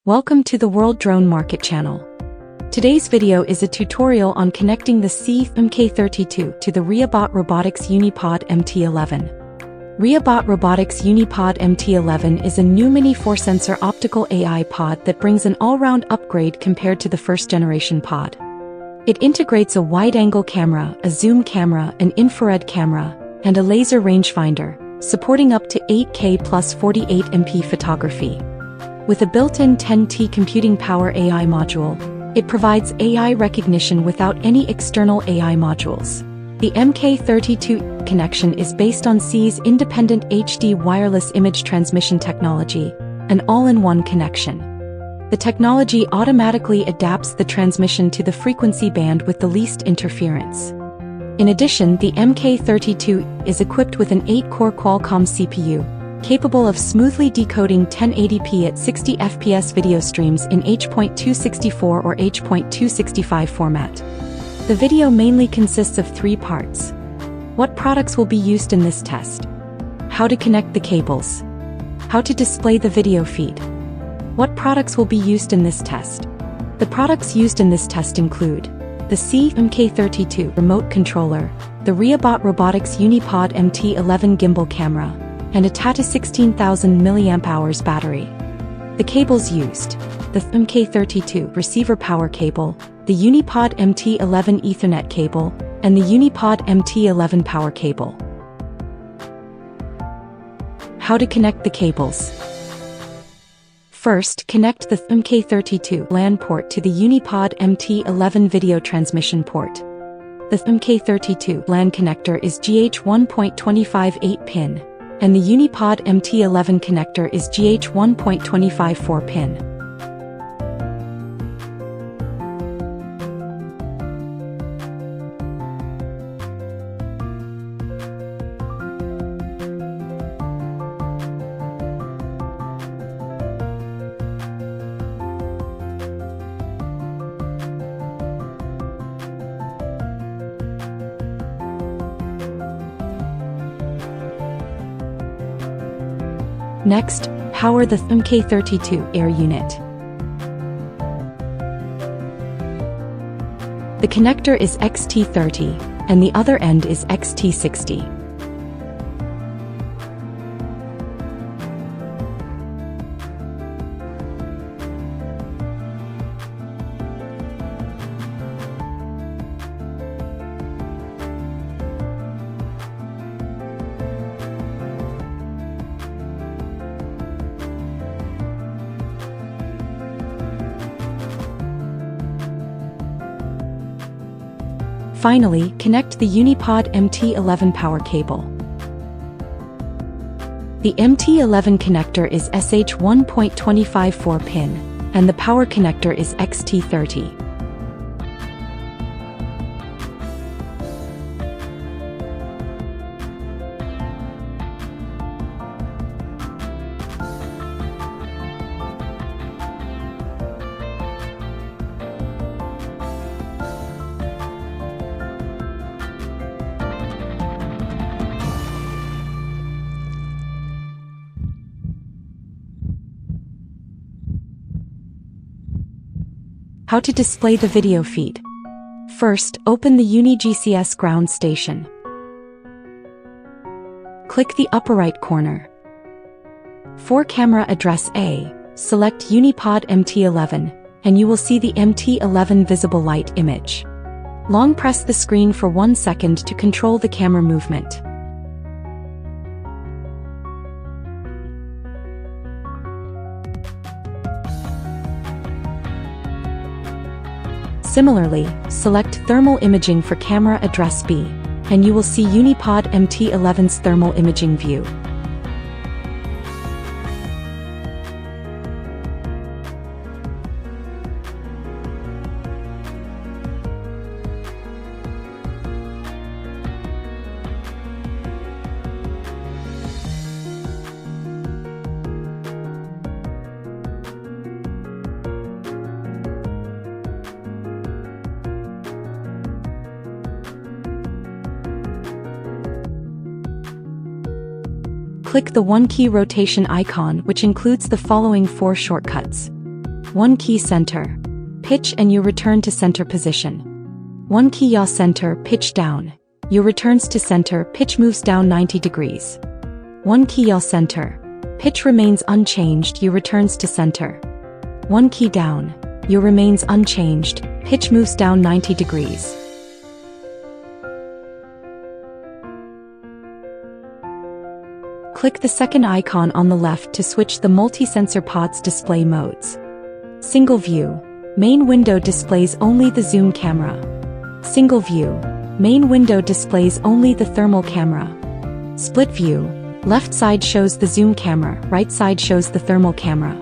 Welcome to the World Drone Market channel. Today's video is a tutorial on connecting the SIYI MK32 to the Reebot Robotics UniPod MT11. Reebot Robotics UniPod MT11 is a new mini 4-sensor optical AI pod that brings an all-round upgrade compared to the first-generation pod. It integrates a wide-angle camera, a zoom camera, an infrared camera, and a laser rangefinder, supporting up to 8K plus 48MP photography. With a built-in 10T computing power AI module, it provides AI recognition without any external AI modules. The MK32 connection is based on SIYI's independent HD wireless image transmission technology, an all-in-one connection. The technology automatically adapts the transmission to the frequency band with the least interference. In addition, the MK32 is equipped with an 8-core Qualcomm CPU, capable of smoothly decoding 1080p at 60 fps video streams in H.264 or H.265 format. The video mainly consists of 3 parts. What products will be used in this test? How to connect the cables. How to display the video feed. What products will be used in this test? The products used in this test include the SIYI MK32 remote controller, the Reebot Robotics UniPod MT11 gimbal camera, and a Tata 16,000 mAh battery. The cables used: the MK32 receiver power cable, the UniPod MT11 Ethernet cable, and the UniPod MT11 power cable. How to connect the cables. First, connect the MK32 LAN port to the UniPod MT11 video transmission port. The MK32 LAN connector is GH1.25 8-pin, and the UniPod MT11 connector is GH1.25 4-pin. Next, power the MK32 air unit. The connector is XT30, and the other end is XT60. Finally, connect the UniPod MT11 power cable. The MT11 connector is SH1.25 4-pin, and the power connector is XT30. How to display the video feed. First, open the UniGCS ground station. Click the upper right corner. For camera address A, select UniPod MT11, and you will see the MT11 visible light image. Long press the screen for 1 second to control the camera movement. Similarly, select Thermal Imaging for camera address B, and you will see UniPod MT11's thermal imaging view. Click the 1-key rotation icon, which includes the following 4 shortcuts. 1 key center. Pitch and you return to center position. 1 key yaw center, pitch down. You returns to center, pitch moves down 90 degrees. 1 key yaw center. Pitch remains unchanged, you returns to center. 1 key down. You remains unchanged, pitch moves down 90 degrees. Click the second icon on the left to switch the multi-sensor pod's display modes. Single view. Main window displays only the zoom camera. Single view. Main window displays only the thermal camera. Split view. Left side shows the zoom camera, right side shows the thermal camera.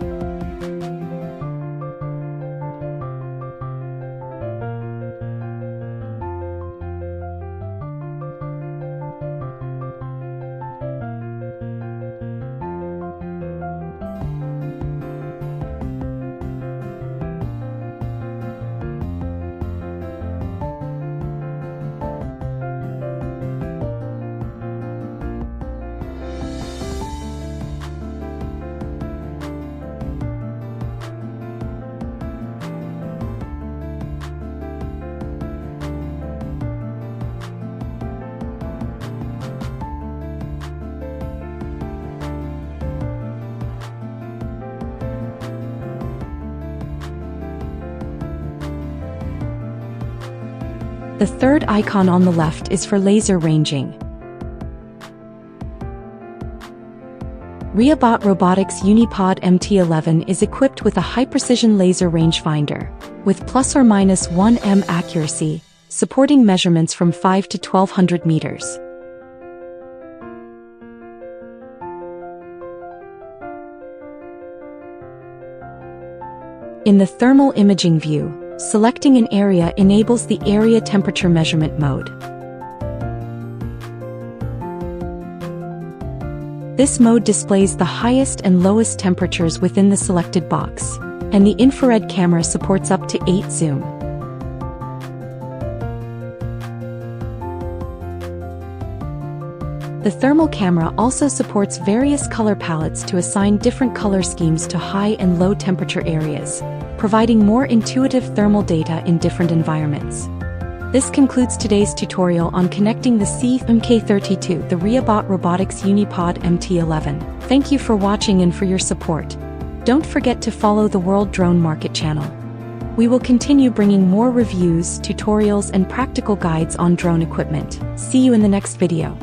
The third icon on the left is for laser ranging. Reebot Robotics UniPod MT11 is equipped with a high-precision laser rangefinder, with ±1 m accuracy, supporting measurements from 5 to 1200 meters. In the thermal imaging view, selecting an area enables the area temperature measurement mode. This mode displays the highest and lowest temperatures within the selected box, and the infrared camera supports up to 8 zoom. The thermal camera also supports various color palettes to assign different color schemes to high and low temperature areas, providing more intuitive thermal data in different environments. This concludes today's tutorial on connecting the SIYI MK32, the Reebot Robotics UniPod MT11. Thank you for watching and for your support. Don't forget to follow the World Drone Market channel. We will continue bringing more reviews, tutorials, and practical guides on drone equipment. See you in the next video.